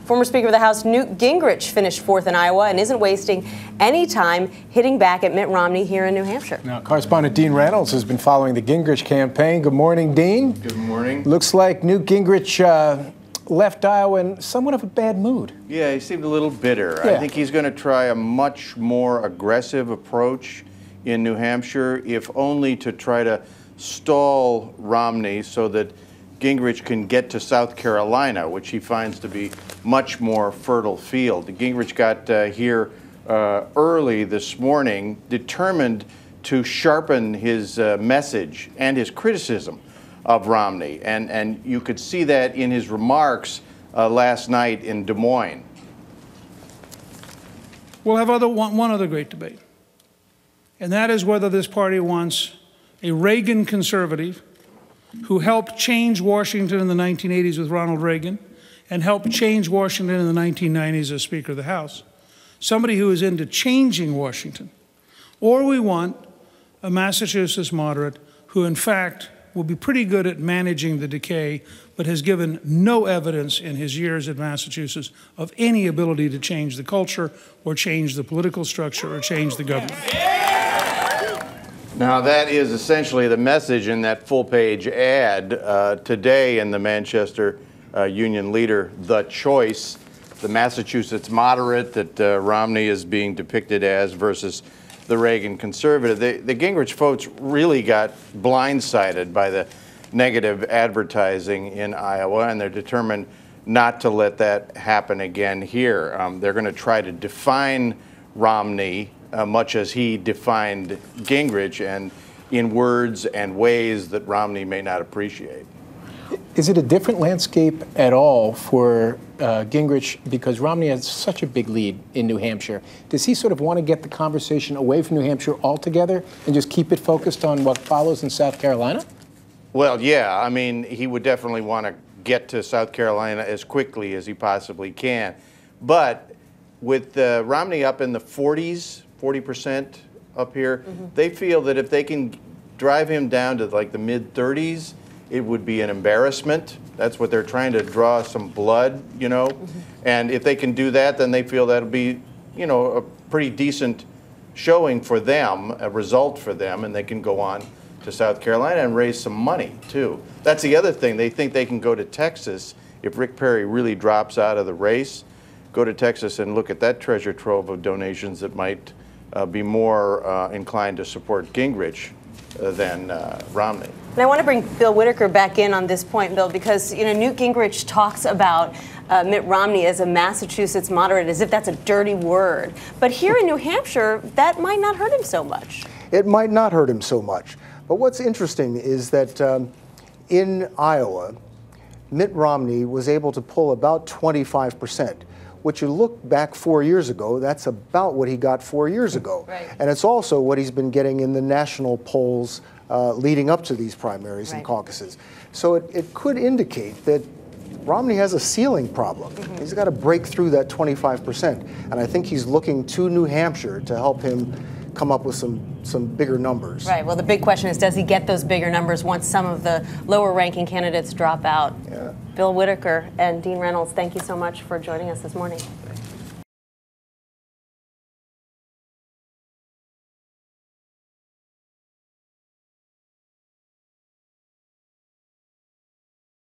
Former Speaker of the House Newt Gingrich finished fourth in Iowa and isn't wasting any time hitting back at Mitt Romney here in New Hampshire. Now, correspondent Dean Reynolds has been following the Gingrich campaign. Good morning, Dean. Good morning. Looks like Newt Gingrich left Iowa in somewhat of a bad mood. Yeah, he seemed a little bitter. Yeah. I think he's going to try a much more aggressive approach in New Hampshire, if only to try to stall Romney so that Gingrich can get to South Carolina, which he finds to be much more fertile field. Gingrich got here early this morning, determined to sharpen his message and his criticism of Romney. And you could see that in his remarks last night in Des Moines. We'll have one other great debate, and that is whether this party wants a Reagan conservative who helped change Washington in the 1980s with Ronald Reagan and helped change Washington in the 1990s as Speaker of the House, somebody who is into changing Washington. Or we want a Massachusetts moderate who, in fact, will be pretty good at managing the decay, but has given no evidence in his years at Massachusetts of any ability to change the culture or change the political structure or change the government. Now, that is essentially the message in that full-page ad today in the Manchester Union Leader, The Choice, the Massachusetts moderate that Romney is being depicted as versus the Reagan conservative. The Gingrich folks really got blindsided by the negative advertising in Iowa, and they're determined not to let that happen again here. They're going to try to define Romney much as he defined Gingrich, and in words and ways that Romney may not appreciate. Is it a different landscape at all for Gingrich, because Romney has such a big lead in New Hampshire? Does he sort of want to get the conversation away from New Hampshire altogether and just keep it focused on what follows in South Carolina? Well, yeah. I mean, he would definitely want to get to South Carolina as quickly as he possibly can. But with Romney up in the 40% up here, they feel that if they can drive him down to like the mid-30s, it would be an embarrassment. That's what they're trying to draw some blood, you know. And if they can do that, then they feel that'll be, you know, a pretty decent showing for them, a result for them, and they can go on to South Carolina and raise some money, too. That's the other thing. They think they can go to Texas if Rick Perry really drops out of the race. Go to Texas and look at that treasure trove of donations that might be more inclined to support Gingrich than Romney. And I want to bring Bill Whitaker back in on this point, Bill, because, you know, Newt Gingrich talks about Mitt Romney as a Massachusetts moderate, as if that's a dirty word. But here in New Hampshire, that might not hurt him so much. It might not hurt him so much. But what's interesting is that in Iowa, Mitt Romney was able to pull about 25%. Which you look back 4 years ago, that's about what he got 4 years ago. Right. And it's also what he's been getting in the national polls leading up to these primaries and caucuses. So it could indicate that Romney has a ceiling problem. He's got to break through that 25%. And I think he's looking to New Hampshire to help him come up with some bigger numbers. Right. Well, the big question is, does he get those bigger numbers once some of the lower-ranking candidates drop out? Yeah. Bill Whitaker and Dean Reynolds, thank you so much for joining us this morning.